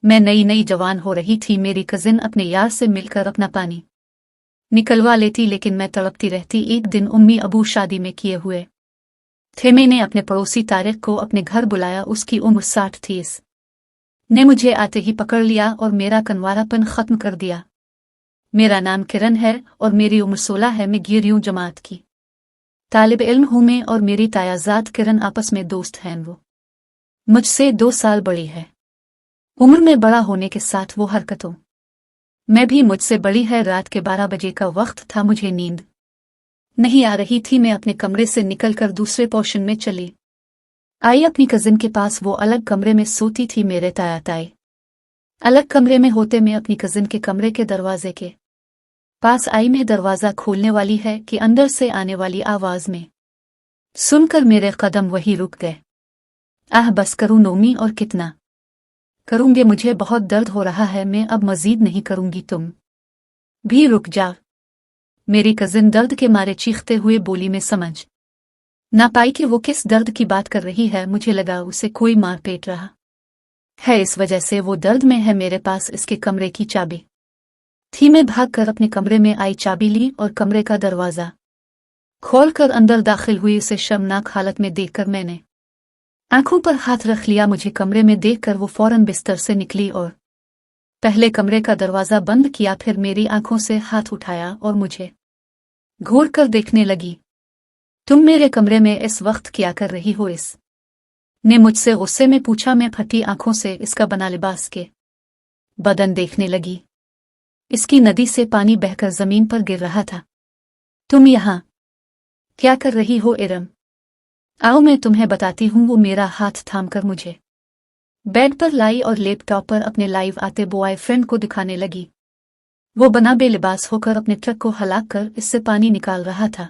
मैं नई नई जवान हो रही थी। मेरी कजिन अपने यार से मिलकर अपना पानी निकलवा लेती, लेकिन मैं तड़पती रहती। एक दिन उम्मी अबू शादी में किए हुए थे। मैंने अपने पड़ोसी तारिक को अपने घर बुलाया। उसकी उम्र 60 थी। ने मुझे आते ही पकड़ लिया और मेरा कनवारापन खत्म कर दिया। मेरा नाम किरण है और मेरी उम्र 16 है। मैं गिरियों जमात की तालिब इल्म हूं। मैं और मेरी तायाजाद किरण आपस में दोस्त हैं। वो मुझसे 2 साल बड़ी है। उम्र में बड़ा होने के साथ वो हरकतों मैं भी मुझसे बड़ी है। रात के 12 बजे का वक्त था। मुझे नींद नहीं आ रही थी। मैं अपने कमरे से निकलकर दूसरे पोर्शन में चली आई अपनी कजिन के पास। वो अलग कमरे में सोती थी। मेरे ताई अलग कमरे में होते मैं अपनी कजिन के कमरे के दरवाजे के पास आई। मैं दरवाजा खोलने वाली है कि अंदर से आने वाली आवाज में सुनकर मेरे कदम वही रुक गए। आह बस करूं नोमी, और कितना करूंगे? मुझे बहुत दर्द हो रहा है। मैं अब मजीद नहीं करूंगी। तुम भी रुक जा। मेरी कजिन दर्द के मारे चीखते हुए बोली। मैं समझ ना पाई कि वो किस दर्द की बात कर रही है। मुझे लगा उसे कोई मार पेट रहा है, इस वजह से वो दर्द में है। मेरे पास इसके कमरे की चाबी थी। मैं भागकर अपने कमरे में आई, चाबी ली और कमरे का दरवाजा खोलकर अंदर दाखिल हुई। उसे शर्मनाक हालत में देखकर मैंने आंखों पर हाथ रख लिया। मुझे कमरे में देखकर वो फौरन बिस्तर से निकली और पहले कमरे का दरवाजा बंद किया, फिर मेरी आंखों से हाथ उठाया और मुझे घूर कर देखने लगी। तुम मेरे कमरे में इस वक्त क्या कर रही हो? इस ने मुझसे गुस्से में पूछा। मैं फटी आंखों से इसका बना लिबास के बदन देखने लगी। इसकी नदी से पानी बहकर जमीन पर गिर रहा था। तुम यहां क्या कर रही हो इरम? आओ मैं तुम्हें बताती हूं। वो मेरा हाथ थामकर मुझे बेड पर लाई और लैपटॉप पर अपने लाइव आते बॉयफ्रेंड को दिखाने लगी। वो बना बेलिबास होकर अपने ट्रक को हलाकर इससे पानी निकाल रहा था।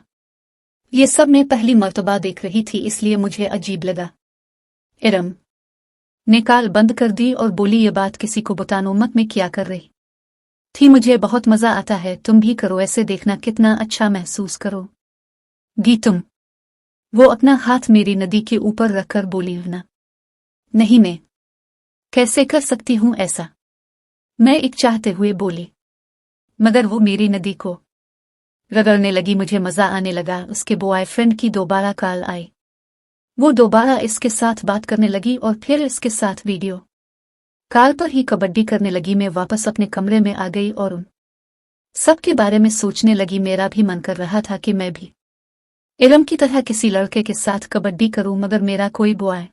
ये सब मैं पहली मर्तबा देख रही थी, इसलिए मुझे अजीब लगा। इरम ने काल बंद कर दी और बोली, ये बात किसी को बतानो मत। मैं क्या कर रही थी? मुझे बहुत मजा आता है। तुम भी करो ऐसे, देखना कितना अच्छा महसूस करो गी तुम। वो अपना हाथ मेरी नदी के ऊपर रखकर बोली, ना नहीं, मैं कैसे कर सकती हूं ऐसा? मैं एक चाहते हुए बोली, मगर वो मेरी नदी को रगड़ने लगी। मुझे मजा आने लगा। उसके बॉयफ्रेंड की दोबारा कॉल आई। वो दोबारा इसके साथ बात करने लगी और फिर इसके साथ वीडियो कॉल पर ही कबड्डी करने लगी। मैं वापस अपने कमरे में आ गई और उन सब के बारे में सोचने लगी। मेरा भी मन कर रहा था कि मैं भी इरम की तरह किसी लड़के के साथ कबड्डी करूं, मगर मेरा कोई बॉय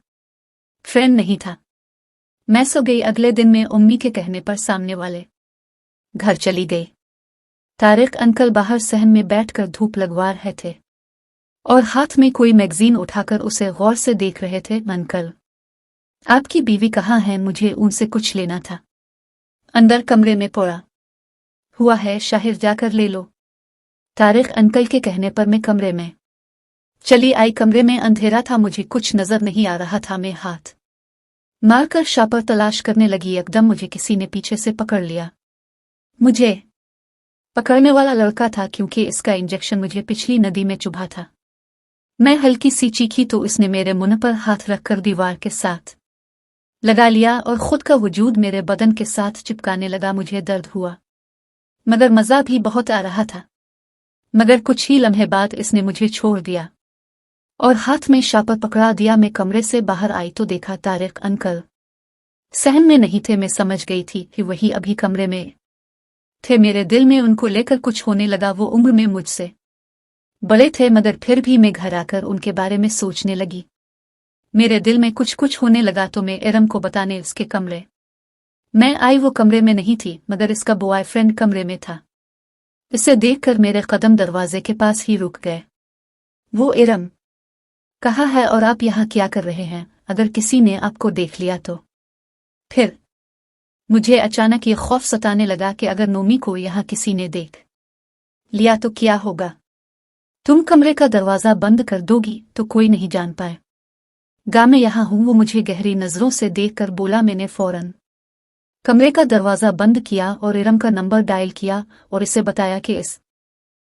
फ्रेंड नहीं था। मैं सो गई। अगले दिन मैं उम्मी के कहने पर सामने वाले घर चली गई। तारिक अंकल बाहर सहन में बैठकर धूप लगवा रहे थे और हाथ में कोई मैगजीन उठाकर उसे गौर से देख रहे थे। अंकल, आपकी बीवी कहाँ है? मुझे उनसे कुछ लेना था। अंदर कमरे में पड़ा हुआ है, शाहिर जाकर ले लो। तारिक अंकल के कहने पर मैं कमरे में चली आई। कमरे में अंधेरा था, मुझे कुछ नजर नहीं आ रहा था। मैं हाथ मारकर शापर तलाश करने लगी। एकदम मुझे किसी ने पीछे से पकड़ लिया। मुझे पकड़ने वाला लड़का था, क्योंकि इसका इंजेक्शन मुझे पिछली नदी में चुभा था। मैं हल्की सी चीखी तो इसने मेरे मुंह पर हाथ रखकर दीवार के साथ लगा लिया और खुद का वजूद मेरे बदन के साथ चिपकाने लगा। मुझे दर्द हुआ, मगर मजा भी बहुत आ रहा था। मगर कुछ ही लम्हे बाद इसने मुझे छोड़ दिया और हाथ में शापर पकड़ा दिया। मैं कमरे से बाहर आई तो देखा तारिक अंकल सहन में नहीं थे। मैं समझ गई थी कि वही अभी कमरे में थे। मेरे दिल में उनको लेकर कुछ होने लगा। वो उम्र में मुझसे बड़े थे, मगर फिर भी मैं घर आकर उनके बारे में सोचने लगी। मेरे दिल में कुछ कुछ होने लगा तो मैं इरम को बताने उसके कमरे मैं आई। वो कमरे में नहीं थी, मगर इसका बॉयफ्रेंड कमरे में था। इसे देखकर मेरे कदम दरवाजे के पास ही रुक गए। वो इरम कहाँ है और आप यहाँ क्या कर रहे हैं? अगर किसी ने आपको देख लिया तो? फिर मुझे अचानक ये खौफ सताने लगा कि अगर नोमी को यहाँ किसी ने देख लिया तो क्या होगा? तुम कमरे का दरवाजा बंद कर दोगी तो कोई नहीं जान पाए गा मैं यहाँ हूँ। वो मुझे गहरी नजरों से देखकर बोला। मैंने फौरन कमरे का दरवाजा बंद किया और इरम का नंबर डायल किया और इसे बताया कि इस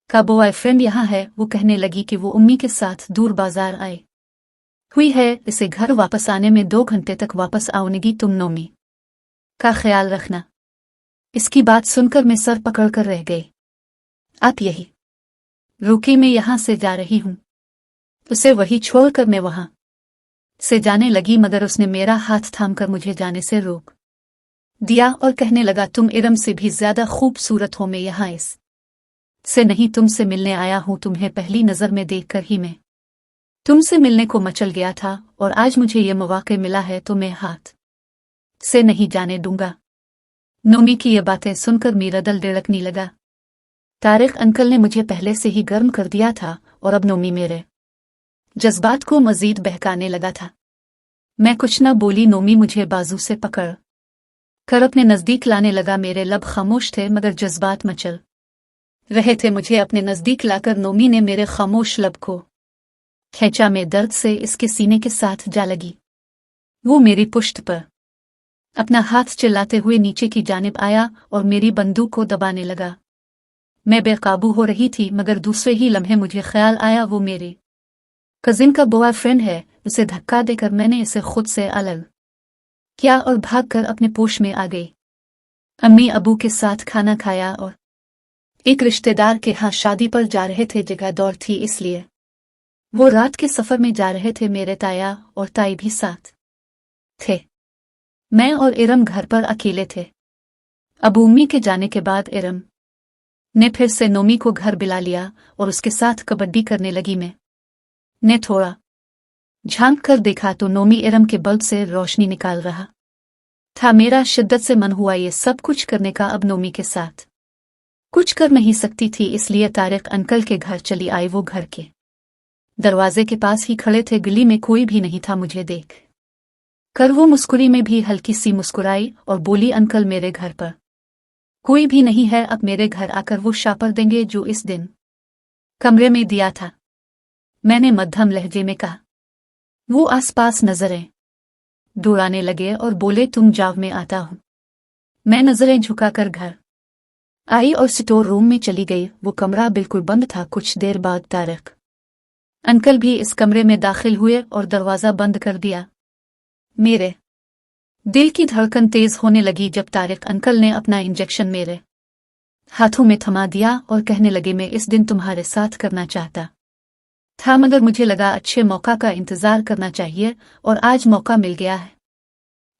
का बॉयफ्रेंड यहाँ है। वो कहने लगी कि वो उम्मी के साथ दूर बाजार आए हुई है। इसे घर वापस आने में 2 घंटे तक वापस आऊंगी। तुम नोमी का ख्याल रखना। इसकी बात सुनकर मैं सर पकड़कर रह गई। आप यही रुकी, मैं यहां से जा रही हूं। उसे वही छोड़कर मैं वहां से जाने लगी, मगर उसने मेरा हाथ थामकर मुझे जाने से रोक दिया और कहने लगा, तुम इरम से भी ज्यादा खूबसूरत हो। मैं यहां इस से नहीं तुमसे मिलने आया हूं। तुम्हें पहली नजर में देखकर ही मैं तुमसे मिलने को मचल गया था, और आज मुझे ये मौका मिला है तो मैं हाथ से नहीं जाने दूंगा। नोमी की ये बातें सुनकर मेरा दिल धड़कने लगा। तारिक अंकल ने मुझे पहले से ही गर्म कर दिया था, और अब नोमी मेरे जज्बात को मजीद बहकाने लगा था। मैं कुछ न बोली। नोमी मुझे बाजू से पकड़ कर अपने नजदीक लाने लगा। मेरे लब खामोश थे, मगर जज्बात मचल रहे थे। मुझे अपने नजदीक लाकर नोमी ने मेरे खामोश लब को खींचा। में दर्द से इसके सीने के साथ जा लगी। वो मेरी पुश्त पर अपना हाथ चिल्लाते हुए नीचे की जानिब आया और मेरी बंदूक को दबाने लगा। मैं बेकाबू हो रही थी, मगर दूसरे ही लम्हे मुझे ख्याल आया वो मेरे कजिन का बॉयफ्रेंड है। उसे धक्का देकर मैंने इसे खुद से अलग किया और भागकर अपने पोश में आ गई। अम्मी अबू के साथ खाना खाया और एक रिश्तेदार के यहाँ शादी पर जा रहे थे। जगह दौड़ थी, इसलिए वो रात के सफर में जा रहे थे। मेरे ताया और ताई भी साथ थे। मैं और इरम घर पर अकेले थे। अबू अम्मी के जाने के बाद इरम ने फिर से नोमी को घर बुला लिया और उसके साथ कबड्डी करने लगी। मैं ने थोड़ा झांक कर देखा तो नोमी इरम के बल्ब से रोशनी निकाल रहा था। मेरा शिद्दत से मन हुआ ये सब कुछ करने का। अब नोमी के साथ कुछ कर नहीं सकती थी, इसलिए तारिक अंकल के घर चली आई। वो घर के दरवाजे के पास ही खड़े थे। गली में कोई भी नहीं था। मुझे देख कर वो मुस्कुरी में भी हल्की सी मुस्कुराई और बोली, अंकल मेरे घर पर कोई भी नहीं है। अब मेरे घर आकर वो शापर देंगे जो इस दिन कमरे में दिया था। मैंने मध्यम लहजे में कहा। वो आसपास नजरें दौड़ाने लगे और बोले, तुम जाव में आता हूं। मैं नजरें झुकाकर घर आई और स्टोर रूम में चली गई। वो कमरा बिल्कुल बंद था। कुछ देर बाद तारिक अंकल भी इस कमरे में दाखिल हुए और दरवाजा बंद कर दिया। मेरे दिल की धड़कन तेज होने लगी जब तारिक अंकल ने अपना इंजेक्शन मेरे हाथों में थमा दिया और कहने लगे, मैं इस दिन तुम्हारे साथ करना चाहता था, मगर मुझे लगा अच्छे मौका का इंतजार करना चाहिए और आज मौका मिल गया है।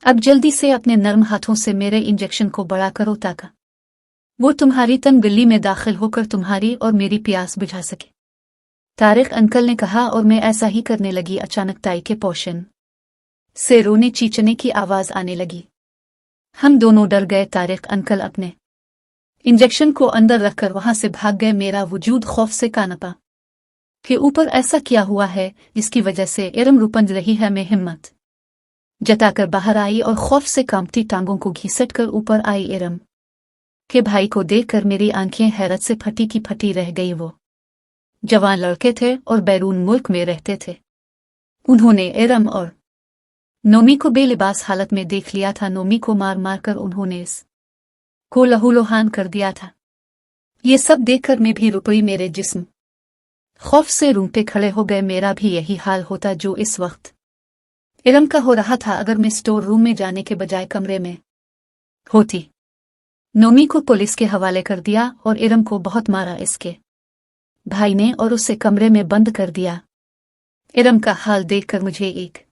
अब जल्दी से अपने नर्म हाथों से मेरे इंजेक्शन को बड़ा करो ताकि वो तुम्हारी तन गली में दाखिल होकर तुम्हारी और मेरी प्यास बुझा सके। तारिक अंकल ने कहा और मैं ऐसा ही करने लगी। अचानक ताई के पोषण से रोने चीचने की आवाज आने लगी। हम दोनों डर गए। तारिक अंकल अपने इंजेक्शन को अंदर रखकर वहां से भाग गए। मेरा वजूद खौफ से कांपा कि ऊपर ऐसा क्या हुआ है जिसकी वजह से इरम रुपंज रही है। मैं हिम्मत जताकर बाहर आई और खौफ से कांपती टांगों को घसीट कर ऊपर आई। इरम के भाई को देखकर मेरी आंखें हैरत से फटी की फटी रह गई। वो जवान लड़के थे और बैरून मुल्क में रहते थे। उन्होंने इरम और नोमी को बेलिबास हालत में देख लिया था। नोमी को मार मार कर उन्होंने इस को लहूलुहान कर दिया था। ये सब देखकर मैं भी रुपई। मेरे जिस्म खौफ से रूंगटे खड़े हो गए। मेरा भी यही हाल होता जो इस वक्त इरम का हो रहा था। अगर मैं स्टोर रूम में जाने के बजाय कमरे में होती। नोमी को पुलिस के हवाले कर दिया और इरम को बहुत मारा इसके भाई ने और उसे कमरे में बंद कर दिया। इरम का हाल देखकर मुझे एक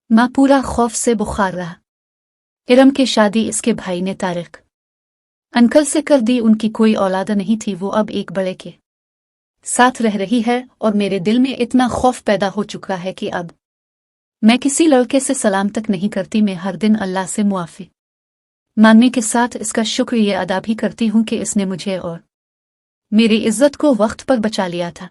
माँ पूरा खौफ से बुखार रहा। इरम की शादी इसके भाई ने तारिक अंकल से कर दी। उनकी कोई औलाद नहीं थी। वो अब एक बड़े के साथ रह रही है और मेरे दिल में इतना खौफ पैदा हो चुका है कि अब मैं किसी लड़के से सलाम तक नहीं करती। मैं हर दिन अल्लाह से मुआफी मांगने के साथ इसका शुक्र ये अदा भी करती हूँ कि इसने मुझे और मेरी इज्जत को वक्त पर बचा लिया था।